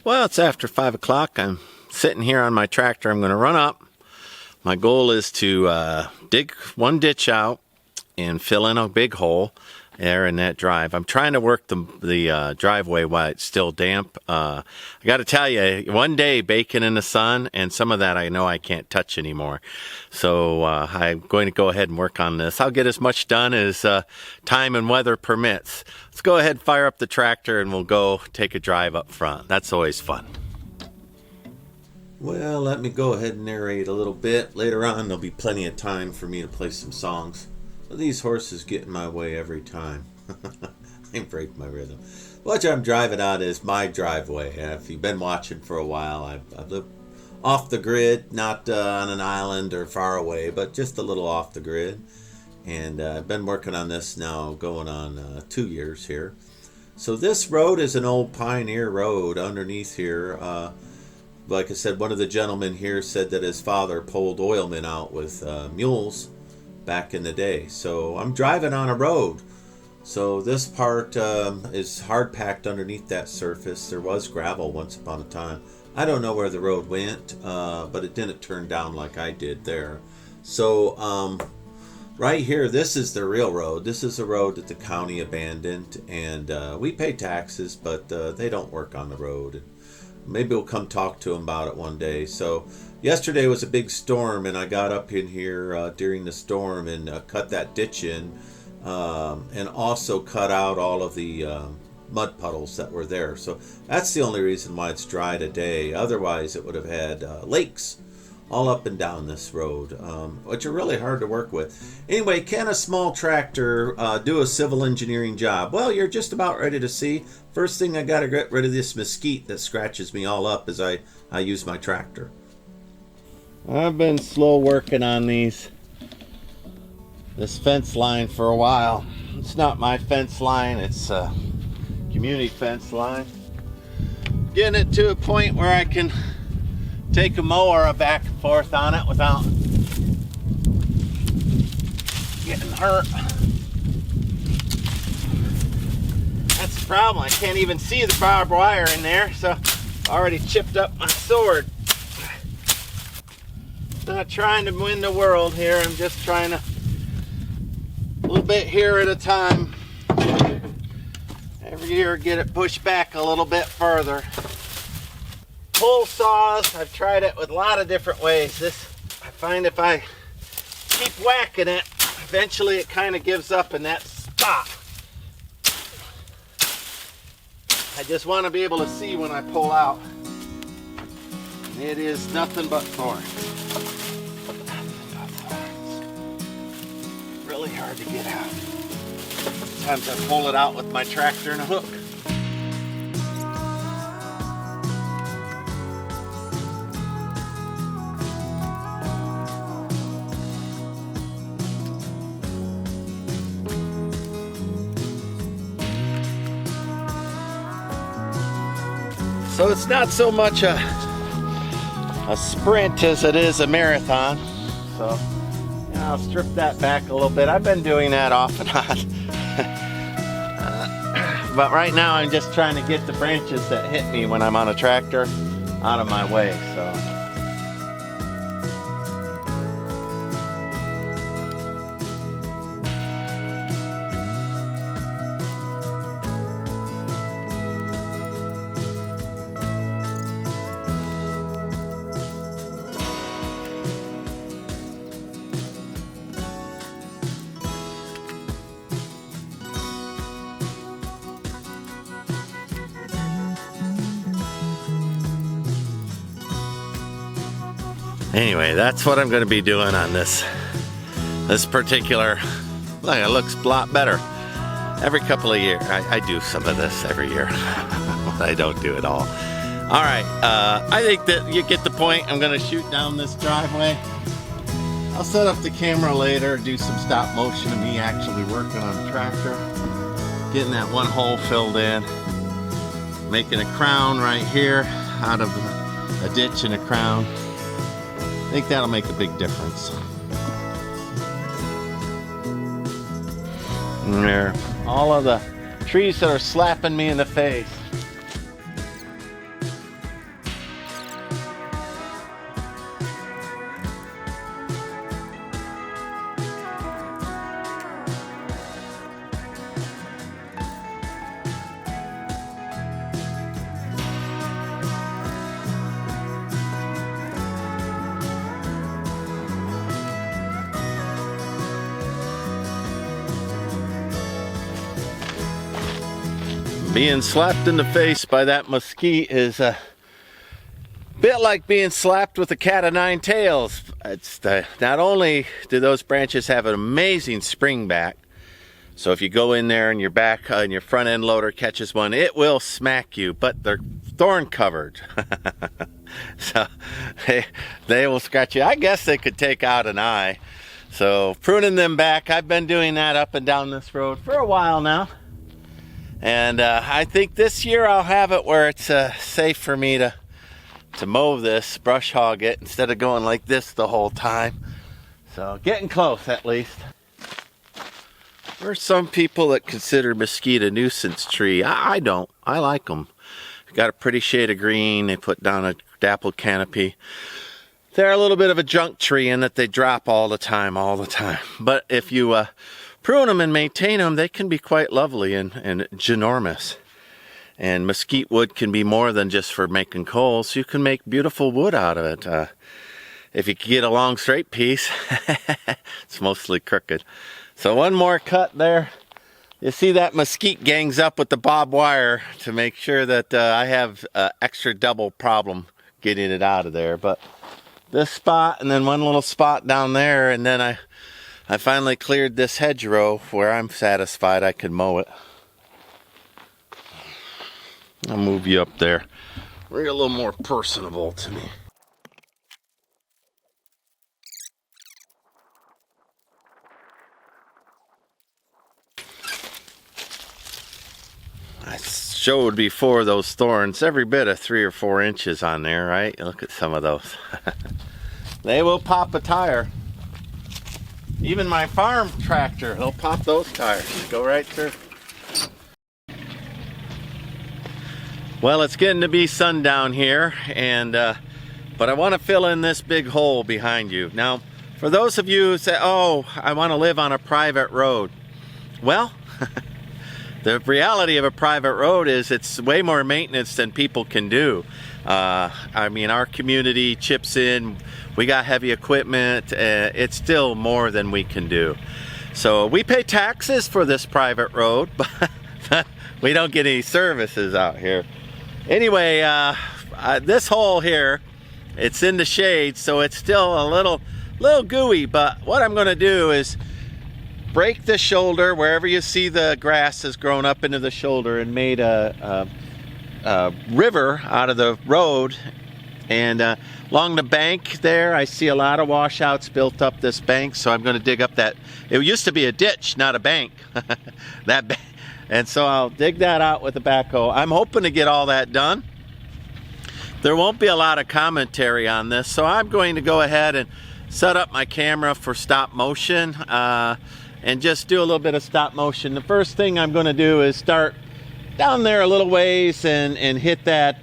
Well, it's after 5 o'clock. I'm sitting here on my tractor. I'm going to run up. My goal is to dig one ditch out and fill in a big hole there in that drive. I'm trying to work the driveway while it's still damp. I got to tell you, one day baking in the sun, and some of that I know I can't touch anymore. So I'm going to go ahead and work on this. I'll get as much done as time and weather permits. Let's go ahead and fire up the tractor and we'll go take a drive up front. That's always fun. Well, let me go ahead and narrate a little bit. Later on, there'll be plenty of time for me to play some songs. These horses get in my way every time. They break my rhythm. What I'm driving on is my driveway. If you've been watching for a while, I've lived off the grid, not on an island or far away, but just a little off the grid. And I've been working on this now going on 2 years here. So this road is an old pioneer road underneath here. Like I said, one of the gentlemen here said that his father pulled oilmen out with mules back in the day. So I'm driving on a road. So this part is hard packed underneath that surface. There was gravel once upon a time. I don't know where the road went, but it didn't turn down like I did there. So right here, this is the real road. This is a road that the county abandoned, and we pay taxes, but they don't work on the road. Maybe we'll come talk to them about it one day. So yesterday was a big storm, and I got up in here during the storm and cut that ditch in, and also cut out all of the mud puddles that were there. So that's the only reason why it's dry today. Otherwise, it would have had lakes all up and down this road, which are really hard to work with. Anyway, can a small tractor do a civil engineering job? Well, you're just about ready to see. First thing I got to get rid of this mesquite that scratches me all up as I use my tractor. I've been slow working on this fence line for a while. It's not my fence line, it's a community fence line. Getting it to a point where I can take a mower back and forth on it without getting hurt. That's the problem. I can't even see the barbed wire in there, so I already chipped up my sword. Not trying to win the world here. I'm just trying to a little bit here at a time. Every year get it pushed back a little bit further. Pull saws, I've tried it with a lot of different ways. This, I find if I keep whacking it, eventually it kind of gives up in that spot. I just want to be able to see when I pull out. And it is nothing but thorns. Really hard to get out. Sometimes I pull it out with my tractor and a hook. So it's not so much a sprint as it is a marathon. So I'll strip that back a little bit. I've been doing that off and on. But right now I'm just trying to get the branches that hit me when I'm on a tractor out of my way. So. Anyway, that's what I'm going to be doing on this particular. Look, it looks a lot better. Every couple of years, I do some of this every year. I don't do it all. All right, I think that you get the point. I'm going to shoot down this driveway. I'll set up the camera later, do some stop motion of me actually working on the tractor, getting that one hole filled in, making a crown right here out of a ditch and a crown. I think that'll make a big difference. And there, all of the trees that are slapping me in the face. Being slapped in the face by that mesquite is a bit like being slapped with a cat of nine tails. Not only do those branches have an amazing spring back, so if you go in there and your back and your front end loader catches one, it will smack you, but they're thorn covered. So they will scratch you. I guess they could take out an eye. So pruning them back, I've been doing that up and down this road for a while now. And I think this year I'll have it where it's safe for me to mow this, brush hog it, instead of going like this the whole time. So getting close at least. There are some people that consider mesquite a nuisance tree. I don't. I like them. Got a pretty shade of green. They put down a dappled canopy. They're a little bit of a junk tree in that they drop all the time. But if you prune them and maintain them, they can be quite lovely and ginormous. And mesquite wood can be more than just for making coals. You can make beautiful wood out of it. If you get a long straight piece, it's mostly crooked. So one more cut there. You see that mesquite gangs up with the barbed wire to make sure that I have extra double problem getting it out of there. But this spot and then one little spot down there, and then I finally cleared this hedgerow where I'm satisfied I could mow it. I'll move you up there. We're a little more personable to me. I showed before those thorns, every bit of 3 or 4 inches on there, right? Look at some of those. They will pop a tire. Even my farm tractor, they'll pop those tires. Go right through. Well, it's getting to be sundown here, and but I want to fill in this big hole behind you. Now, for those of you who say, oh, I want to live on a private road. Well, the reality of a private road is it's way more maintenance than people can do. I mean, our community chips in. We got heavy equipment. It's still more than we can do. So we pay taxes for this private road, but we don't get any services out here. Anyway, this hole here, it's in the shade, so it's still a little gooey. But what I'm going to do is break the shoulder wherever you see the grass has grown up into the shoulder and made a river out of the road. And along the bank there, I see a lot of washouts built up this bank, so I'm going to dig up that. It used to be a ditch, not a bank. And so I'll dig that out with the backhoe. I'm hoping to get all that done. There won't be a lot of commentary on this, so I'm going to go ahead and set up my camera for stop motion and just do a little bit of stop motion. The first thing I'm going to do is start down there a little ways and hit that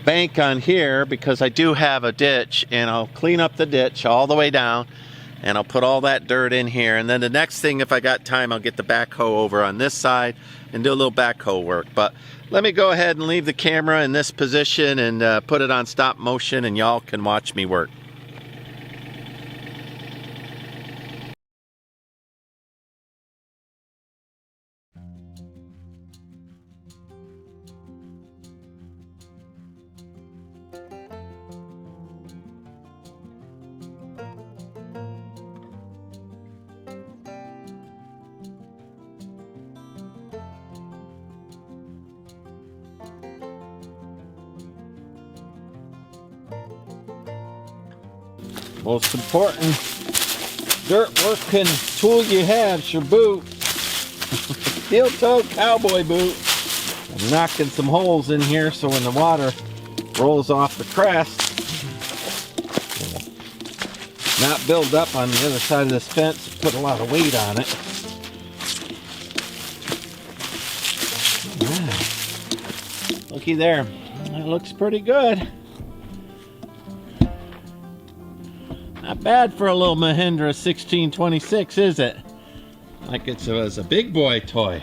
bank on here, because I do have a ditch, and I'll clean up the ditch all the way down, and I'll put all that dirt in here. And then the next thing, if I got time, I'll get the backhoe over on this side and do a little backhoe work. But let me go ahead and leave the camera in this position and put it on stop motion, and y'all can watch me work. Most important dirt working tool you have is your boot. Steel-toed cowboy boot. I'm knocking some holes in here so when the water rolls off the crest, it'll not build up on the other side of this fence, put a lot of weight on it. Right. Looky there. That looks pretty good. Not bad for a little Mahindra 1626, is it? Like it was a big boy toy.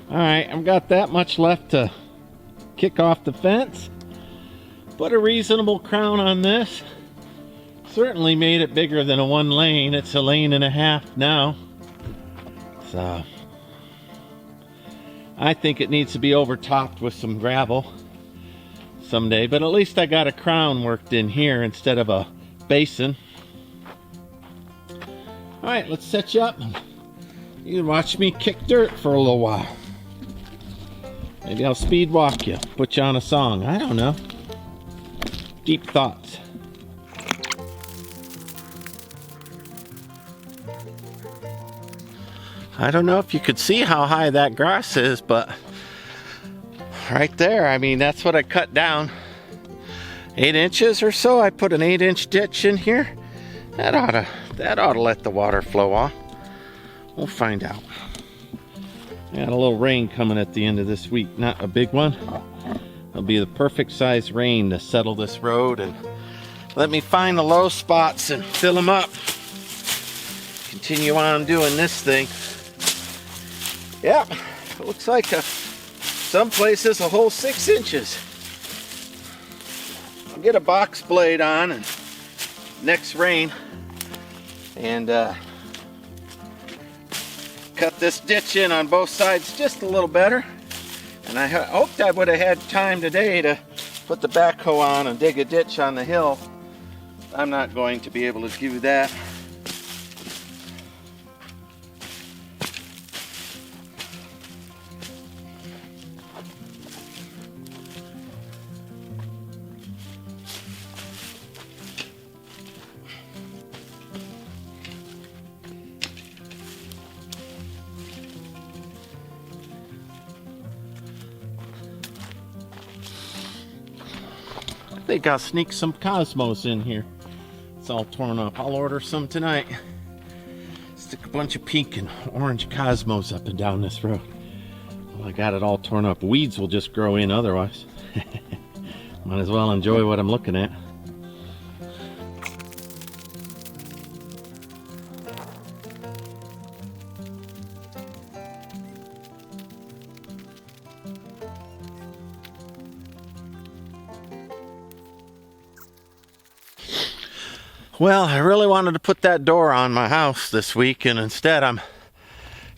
Alright, I've got that much left to kick off the fence. Put a reasonable crown on this. Certainly made it bigger than a 1 lane. It's a 1.5 lanes now. So, I think it needs to be overtopped with some gravel someday, but at least I got a crown worked in here instead of a basin. All right, let's set you up. You can watch me kick dirt for a little while. Maybe I'll speed walk you, put you on a song. I don't know. Deep thoughts. I don't know if you could see how high that grass is, but right there, I mean, that's what I cut down. 8 inches or so. I put an 8-inch ditch in here. That ought to let the water flow off. We'll find out. Got a little rain coming at the end of this week. Not a big one. It'll be the perfect size rain to settle this road and let me find the low spots and fill them up. Continue on doing this thing. Yep, it looks like some places a whole 6 inches. I'll get a box blade on and next rain and cut this ditch in on both sides just a little better. And I hoped I would have had time today to put the backhoe on and dig a ditch on the hill. I'm not going to be able to do that. I think I'll sneak some Cosmos in here. It's all torn up. I'll order some tonight. Stick a bunch of pink and orange Cosmos up and down this road. Well, I got it all torn up. Weeds will just grow in otherwise. Might as well enjoy what I'm looking at. Well, I really wanted to put that door on my house this week, and instead I'm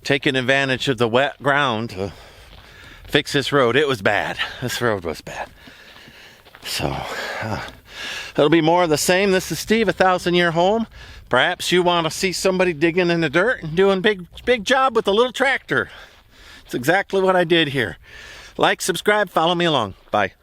taking advantage of the wet ground to fix this road. It was bad. This road was bad. So, it'll be more of the same. This is Steve, 1,000-Year Home. Perhaps you want to see somebody digging in the dirt and doing big job with a little tractor. It's exactly what I did here. Like, subscribe, follow me along. Bye.